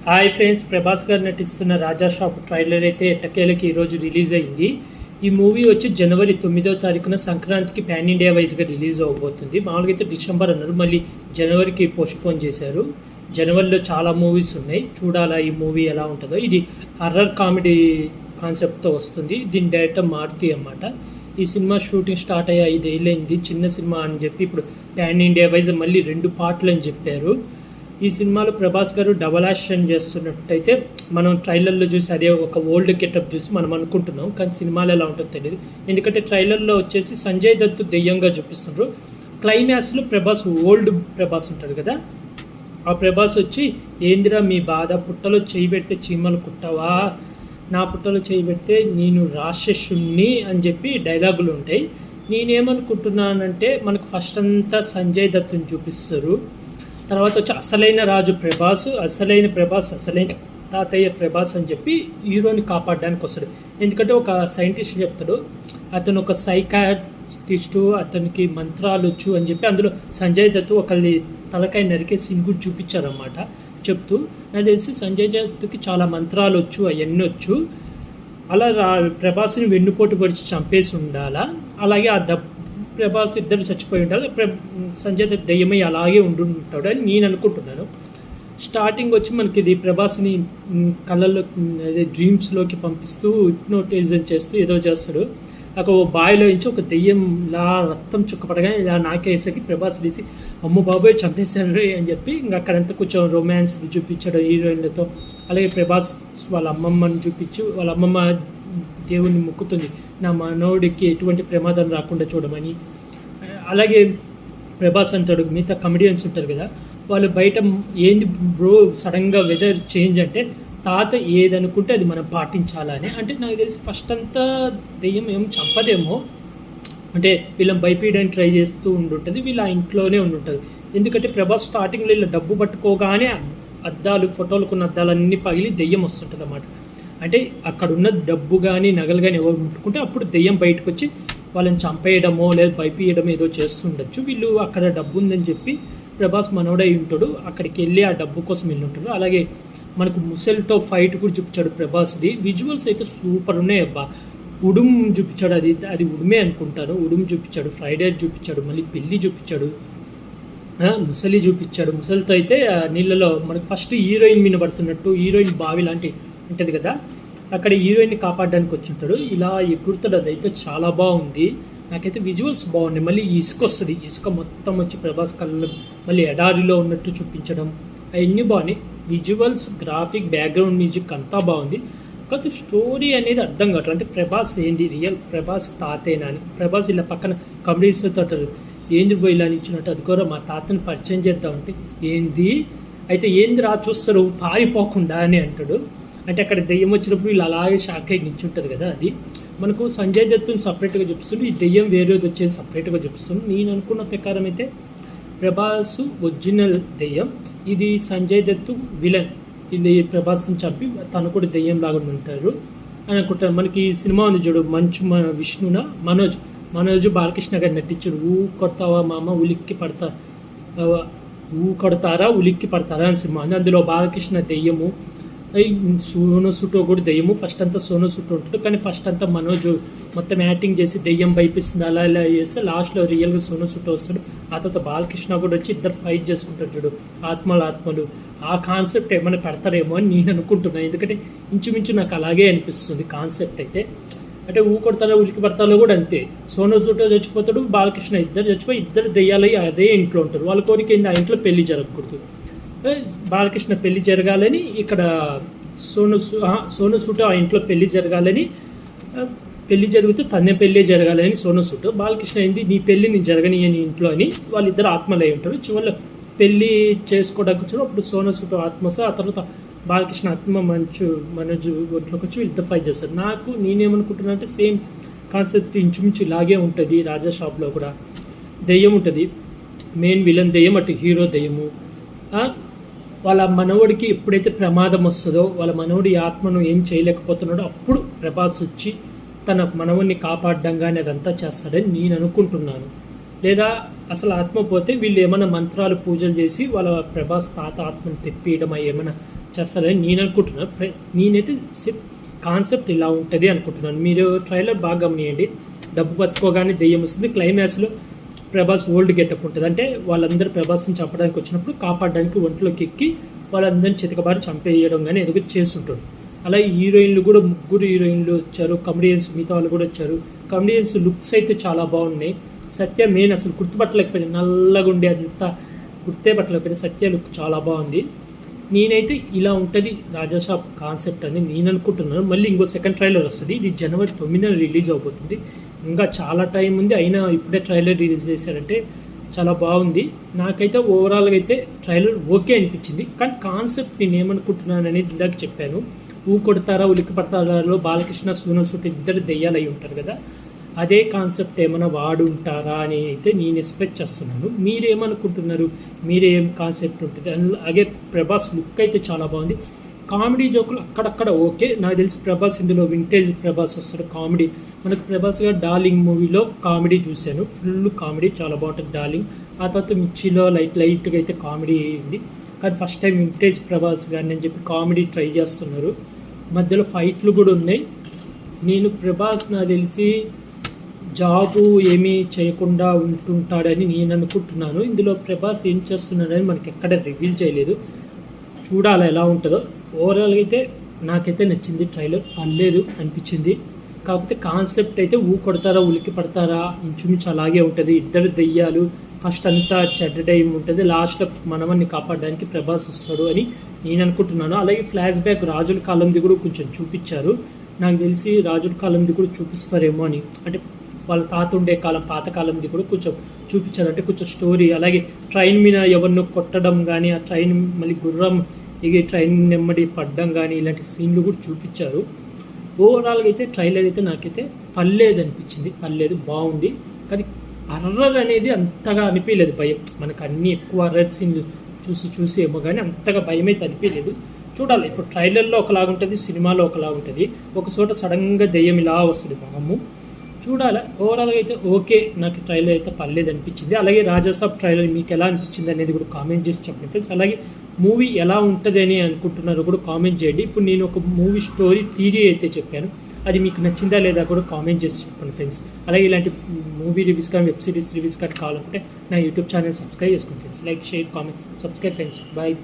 Hi friends, Prabhas గారు నటిస్తున్న రాజా shop trailer అయితే ఎట్టకేలకి ఈరోజు రిలీజ్ అయింది. ఈ మూవీ వచ్చి జనవరి 9వ తారీఖున సంక్రాంతికి పాన్ ఇండియా వైజ్గా రిలీజ్ అవ్వబోతుంది. మామూలుగా అయితే డిసెంబర్ అన్నారు, మళ్ళీ జనవరికి పోస్ట్పోన్ చేశారు. జనవరిలో చాలా మూవీస్ ఉన్నాయి, చూడాలా ఈ మూవీ ఎలా ఉంటుందో. ఇది హర్రర్ కామెడీ కాన్సెప్ట్తో వస్తుంది. దీని డైరెక్టర్ మారుతి అన్నమాట. ఈ సినిమా షూటింగ్ స్టార్ట్ అయ్యి 5 ఏళ్ళు అయింది. చిన్న సినిమా అని చెప్పి ఇప్పుడు పాన్ ఇండియా వైజ్ మళ్ళీ 2 పార్ట్లు అని చెప్పారు. ఈ సినిమాలో ప్రభాస్ గారు డబల్ యాక్షన్ చేస్తున్నట్టయితే మనం ట్రైలర్లో చూసి అదే ఒక ఓల్డ్ గెటప్ చూసి మనం అనుకుంటున్నాం, కానీ సినిమాలో ఎలా ఉంటుందో తెలియదు. ఎందుకంటే ట్రైలర్లో వచ్చేసి సంజయ్ దత్ దెయ్యంగా చూపిస్తున్నారు. క్లైమాక్స్లో ప్రభాస్ ఓల్డ్ ప్రభాస్ ఉంటాడు కదా, ఆ ప్రభాస్ వచ్చి ఏందిరా మీ బాధ, పుట్టలో చేయి పెడితే చీమలు కుట్టవా, నా పుట్టలో చేయి పెడితే నేను రాక్షసుణ్ణి అని చెప్పి డైలాగులు ఉంటాయి. నేనేమనుకుంటున్నానంటే మనకు ఫస్ట్ అంతా సంజయ్ దత్తుని చూపిస్తారు, తర్వాత వచ్చి అసలైన రాజు ప్రభాస్, అసలైన తాతయ్య ప్రభాస్ అని చెప్పి హీరోని కాపాడడానికి వస్తాడు. ఎందుకంటే ఒక సైంటిస్ట్ చెప్తాడు, అతను ఒక సైకాటిస్టు, అతనికి మంత్రాలు వచ్చు అని చెప్పి అందులో సంజయ్ దత్ ఒకళ్ళని తలకాయ నరికే సీన్ కూడా చూపించారన్నమాట. చెప్తూ నాకు తెలిసి సంజయ్ దత్తుకి చాలా మంత్రాలు వచ్చు, అవన్నీ వచ్చు. అలా ప్రభాస్ని వెన్నుపోటు పరిచి చంపేసి ఉండాలా, అలాగే ఆ ప్రభాస్ ఇద్దరు చచ్చిపోయి ఉండాలి, సంజయ్ దత్ దయ్యమై అలాగే ఉండుంటాడు అని నేను అనుకుంటున్నాను. స్టార్టింగ్ వచ్చి మనకి ఇది ప్రభాస్ని కళ్ళల్లో అదే డ్రీమ్స్లోకి పంపిస్తూ హిప్నోటైజన్ చేస్తూ ఏదో చేస్తాడు. అక్కడ ఓ బావిలో నుంచి ఒక దెయ్యంలా రక్తం చుక్కపడగానే ఇలా నాకేసరికి ప్రభాస్ తీసి అమ్మ బాబోయ్ చంపేశారు అని చెప్పి ఇంకా అక్కడంతా కొంచెం రొమాన్స్ చూపించాడు హీరోయిన్లతో. అలాగే ప్రభాస్ వాళ్ళ అమ్మమ్మని చూపించి వాళ్ళ అమ్మమ్మ దేవుణ్ణి మొక్కుతుంది, నా మనోడికి ఎటువంటి ప్రమాదం రాకుండా చూడమని. అలాగే ప్రభాస్ అంటాడు, మిగతా కమెడియన్స్ ఉంటారు కదా, వాళ్ళు బయట ఏంది బ్రో సడన్గా వెదర్ చేంజ్ అంటే తాత ఏదనుకుంటే అది మనం పాటించాలని. అంటే నాకు తెలిసి ఫస్ట్ అంతా దెయ్యం ఏం చంపదేమో, అంటే వీళ్ళని భయపీయడానికి ట్రై చేస్తూ ఉండుంటుంది, వీళ్ళు ఆ ఇంట్లోనే ఉండుంటుంది. ఎందుకంటే ప్రభాస్ స్టార్టింగ్లో ఇలా డబ్బు పట్టుకోగానే అద్దాలు, ఫోటోలకున్న అద్దాలన్నీ పగిలి దెయ్యం వస్తుంటుంది అన్నమాట. అంటే అక్కడున్న డబ్బు కానీ నగలు కానీ ఎవరు ముట్టుకుంటే అప్పుడు దెయ్యం బయటకు వచ్చి వాళ్ళని చంపేయడమో లేదా భయపేయడమో ఏదో చేస్తుండొచ్చు. వీళ్ళు అక్కడ డబ్బు ఉందని చెప్పి ప్రభాస్ మనోడై ఉంటాడు, అక్కడికి వెళ్ళి ఆ డబ్బు కోసం వెళ్ళి ఉంటాడు. అలాగే మనకు ముసలితో ఫైట్ కూడా చూపించాడు ప్రభాస్ది. విజువల్స్ అయితే సూపర్ ఉన్నాయి అబ్బా. ఉడుమ్ చూపించాడు, అది ఉడుమే అనుకుంటాను. ఉడుమ్ చూపించాడు, ఫ్రైడే చూపించాడు, మళ్ళీ పెళ్ళి చూపించాడు, ముసలి చూపించాడు. ముసలితో అయితే నీళ్ళలో మనకు ఫస్ట్ హీరోయిన్ మీద పడుతున్నట్టు, హీరోయిన్ బావి లాంటి ఉంటుంది కదా, అక్కడ హీరోయిన్ని కాపాడడానికి వచ్చి ఉంటాడు, ఇలా ఎగురుతాడు. అదైతే చాలా బాగుంది, నాకైతే విజువల్స్ బాగున్నాయి. మళ్ళీ ఇసుక వస్తుంది, ఇసుక మొత్తం వచ్చి ప్రభాస్ కళ్ళు మళ్ళీ ఎడారిలో ఉన్నట్టు చూపించడం, అవన్నీ బాగున్నాయి. విజువల్స్, గ్రాఫిక్, బ్యాక్గ్రౌండ్ మ్యూజిక్ అంతా బాగుంది. కాకపోతే స్టోరీ అనేది అర్థం కావట్లేదు. అంటే ప్రభాస్ ఏంది రియల్ ప్రభాస్ తాతేనా అని. ప్రభాస్ ఇలా పక్కన కమెడీస్తో ఏంది పోయి ఇలా నిచ్చినట్టు, అది కూడా మా తాతని పరిచయం చేద్దామంటే ఏంది అయితే ఏంది రా చూస్తారు పారిపోకుండా అని అంటాడు. అంటే అక్కడ దెయ్యం వచ్చినప్పుడు వీళ్ళు అలాగే షాక్ అయ్యి నించుంటారు కదా. అది మనకు సంజయ్ దత్తుని సపరేట్గా చూపిస్తుంది, ఈ దెయ్యం వేరేది వచ్చేది సపరేట్గా చూపిస్తుంది. నేను అనుకున్న ప్రకారం అయితే ప్రభాస్ ఒరిజినల్ దెయ్యం, ఇది సంజయ్ దత్తు విలన్. ఇది ప్రభాస్ని చంపి తను కూడా దెయ్యం లాగా ఉంటారు అని అనుకుంటారు. మనకి ఈ సినిమా ఉంది చూడు, మంచు విష్ణున మనోజ్ బాలకృష్ణ గారు నటించాడు. కొడతావా మామ ఉలిక్కి పడతా, కొడతారా ఉలిక్కి పడతారా అని సినిమా ఉంది. అందులో బాలకృష్ణ దెయ్యము, సోనో సూటో కూడా దెయ్యము. ఫస్ట్ అంతా సోనో సూటో ఉంటాడు, కానీ ఫస్ట్ అంతా మనోజ్ మొత్తం యాక్టింగ్ చేసి దెయ్యం భయపిస్తుంది, అలా ఇలా చేస్తే లాస్ట్లో రియల్గా సోనో సూటో వస్తాడు. ఆ తర్వాత బాలకృష్ణ కూడా వచ్చి ఇద్దరు ఫైట్ చేసుకుంటారు చూడు, ఆత్మలు. ఆ కాన్సెప్ట్ ఏమైనా పెడతారేమో అని నేను అనుకుంటున్నాను, ఎందుకంటే ఇంచుమించు నాకు అలాగే అనిపిస్తుంది కాన్సెప్ట్ అయితే. అంటే కొడతారో ఉలికి పడతాలో కూడా అంతే, సోనో సూటో చచ్చిపోతాడు, బాలకృష్ణ ఇద్దరు చచ్చిపోయి ఇద్దరు దెయ్యాలయ్యి అదే ఇంట్లో ఉంటారు. వాళ్ళ కోరిక ఏంటి, ఆ ఇంట్లో పెళ్లి జరగకూడదు, బాలకృష్ణ పెళ్లి జరగాలని. ఇక్కడ సోనో సూటో ఆ ఇంట్లో పెళ్లి జరగాలని, పెళ్లి జరిగితే తన పెళ్ళే జరగాలని సోనో సూటో. బాలకృష్ణ అయింది నీ పెళ్ళి నేను జరగనియని ఇంట్లో అని, వాళ్ళిద్దరు ఆత్మలు అయి ఉంటారు. చివరిలో పెళ్ళి చేసుకోవడానికి వచ్చారు, అప్పుడు సోనో సూటో ఆత్మసో, ఆ తర్వాత బాలకృష్ణ ఆత్మ మనోజ్ ఒంట్లోకి వచ్చి ఇద్దరు ఫైట్ చేస్తారు. నేనేమనుకుంటున్నా అంటే సేమ్ కాన్సెప్ట్ ఇంచుమించు ఇలాగే ఉంటుంది. రాజా షాప్లో కూడా దెయ్యం ఉంటుంది, మెయిన్ విలన్ దెయ్యం, అటు హీరో దెయ్యము. వాళ్ళ మనవడికి ఎప్పుడైతే ప్రమాదం వస్తుందో, వాళ్ళ మనవడి ఆత్మను ఏం చేయలేకపోతున్నాడో అప్పుడు ప్రభాస్ వచ్చి తన మనవడిని కాపాడడం కానీ అదంతా చేస్తాడని నేను అనుకుంటున్నాను. లేదా అసలు ఆత్మ పోతే వీళ్ళు ఏమైనా మంత్రాలు పూజలు చేసి వాళ్ళ ప్రభాస్ తాత ఆత్మను తెప్పియడం ఏమైనా చేస్తారని నేను అనుకుంటున్నాను. నేనైతే కాన్సెప్ట్ ఇలా ఉంటుంది అనుకుంటున్నాను. మీరు ట్రైలర్ బాగా గమనియండి. డబ్బు పట్టుకోగానే దెయ్యం వస్తుంది. క్లైమాక్స్లో ప్రభాస్ ఓల్డ్ గెటప్ ఉంటుంది. అంటే వాళ్ళందరూ ప్రభాస్ని చంపడానికి వచ్చినప్పుడు కాపాడడానికి ఒంట్లోకి ఎక్కి వాళ్ళందరినీ చితకబారి చంపేయడం కానీ ఏదో చేస్తుంటాడు. అలాగే హీరోయిన్లు కూడా 3 హీరోయిన్లు వచ్చారు. కమెడియన్స్ మిగతా వాళ్ళు కూడా వచ్చారు. కమెడియన్స్ లుక్స్ అయితే చాలా బాగున్నాయి. సత్య మెయిన్ అసలు గుర్తుపట్టలేకపోయింది. నల్లగా ఉండే అంత గుర్తే పట్టలేకపోయింది. సత్య లుక్ చాలా బాగుంది. నేనైతే ఇలా ఉంటుంది రాజాసాబ్ కాన్సెప్ట్ అని నేను అనుకుంటున్నాను. మళ్ళీ ఇంకో సెకండ్ ట్రైలర్ వస్తుంది. ఇది జనవరి 9న రిలీజ్ అవబోతుంది. ఇంకా చాలా టైం ఉంది, అయినా ఇప్పుడే ట్రైలర్ రిలీజ్ చేశారంటే చాలా బాగుంది. నాకైతే ఓవరాల్గా అయితే ట్రైలర్ ఓకే అనిపించింది. కానీ కాన్సెప్ట్ నేను ఏమనుకుంటున్నాను అనేది ఇందాక చెప్పాను. కొడతారా ఉలిక్కి పడతారాలో బాలకృష్ణ సోనూ సూద్ ఇద్దరు దెయ్యాలు అయి ఉంటారు కదా, అదే కాన్సెప్ట్ ఏమైనా వాడు ఉంటారా అని అయితే నేను ఎక్స్పెక్ట్ చేస్తున్నాను. మీరేమనుకుంటున్నారు? మీరేం కాన్సెప్ట్ ఉంటుంది? అలాగే ప్రభాస్ లుక్ అయితే చాలా బాగుంది. కామెడీ జోకులు అక్కడక్కడ ఓకే. నాకు తెలిసి ప్రభాస్ ఇందులో వింటేజ్ ప్రభాస్ వస్తాడు. కామెడీ మనకు ప్రభాస్ గారు డార్లింగ్ మూవీలో కామెడీ చూశాను. ఫుల్ కామెడీ చాలా బాగుంటుంది డార్లింగ్. ఆ తర్వాత మిర్చిలో లైట్గా అయితే కామెడీ అయింది. కానీ ఫస్ట్ టైం వింటేజ్ ప్రభాస్ గారిని అని చెప్పి కామెడీ ట్రై చేస్తున్నారు. మధ్యలో ఫైట్లు కూడా ఉన్నాయి. నేను ప్రభాస్ నాకు తెలిసి జాబు ఏమీ చేయకుండా ఉంటుంటాడని నేను అనుకుంటున్నాను. ఇందులో ప్రభాస్ ఏం చేస్తున్నాడని మనకి ఎక్కడ రివీల్ చేయలేదు. చూడాలి ఎలా ఉంటుందో. ఓవరాల్గా అయితే నాకైతే నచ్చింది. ట్రైలర్ పర్లేదు అనిపించింది. కాకపోతే కాన్సెప్ట్ అయితే కొడతారా ఉలిక్కి పడతారా ఇంచుమించు అలాగే ఉంటుంది. ఇద్దరు దెయ్యాలు, ఫస్ట్ అంతా చెడ్డ టైం ఉంటుంది, లాస్ట్లో మనవన్ని కాపాడడానికి ప్రభాస్ వస్తాడు అని నేను అనుకుంటున్నాను. అలాగే ఫ్లాష్ బ్యాక్ రాజుల కాలంది కూడా కొంచెం చూపించారు. నాకు తెలిసి రాజుల కాలంది కూడా చూపిస్తారేమో అని, అంటే వాళ్ళ తాత ఉండే కాలం పాతకాలంది కూడా కొంచెం చూపించారు. అంటే కొంచెం స్టోరీ. అలాగే ట్రైన్ మీద ఎవరినో కొట్టడం కానీ, ఆ ట్రైన్ మళ్ళీ గుర్రం ఎగి ట్రైన్ నెమ్మడి పడ్డం కానీ ఇలాంటి సీన్లు కూడా చూపించారు. ఓవరాల్గా అయితే ట్రైలర్ అయితే నాకైతే పర్లేదు అనిపించింది. పర్లేదు బాగుంది. కానీ అర్రర్ అనేది అంతగా అనిపించలేదు. భయం మనకు అన్నీ ఎక్కువ అర్రర్ సీన్లు చూసి ఏమో కానీ అంతగా భయం అయితే అనిపించలేదు. చూడాలి. ఇప్పుడు ట్రైలర్లో ఒకలాగుంటుంది, సినిమాలో ఒకలాగుంటుంది. ఒక చోట సడన్గా దెయ్యం ఇలా వస్తుంది మొహము. చూడాలి. ఓవరాల్గా అయితే ఓకే. నాకు ట్రైలర్ అయితే పర్లేదు అనిపించింది. అలాగే రాజాసాబ్ ట్రైలర్ మీకు ఎలా అనిపించింది అనేది కూడా కామెంట్ చేసి చెప్పండి ఫ్రెండ్స్. అలాగే మూవీ ఎలా ఉంటుంది అని అనుకుంటున్నారో కూడా కామెంట్ చేయండి. ఇప్పుడు నేను ఒక మూవీ స్టోరీ థియరీ అయితే చెప్పాను, అది మీకు నచ్చిందా లేదా కూడా కామెంట్ చేసి చెప్పండి ఫ్రెండ్స్. అలాగే ఇలాంటి మూవీ రివ్యూస్ కానీ వెబ్ సిరీస్ రివ్యూస్ కానీ కావాలనుకుంటే నా యూట్యూబ్ ఛానల్ సబ్స్క్రైబ్ చేసుకోండి friends. Like, share, comment, subscribe friends. Bye.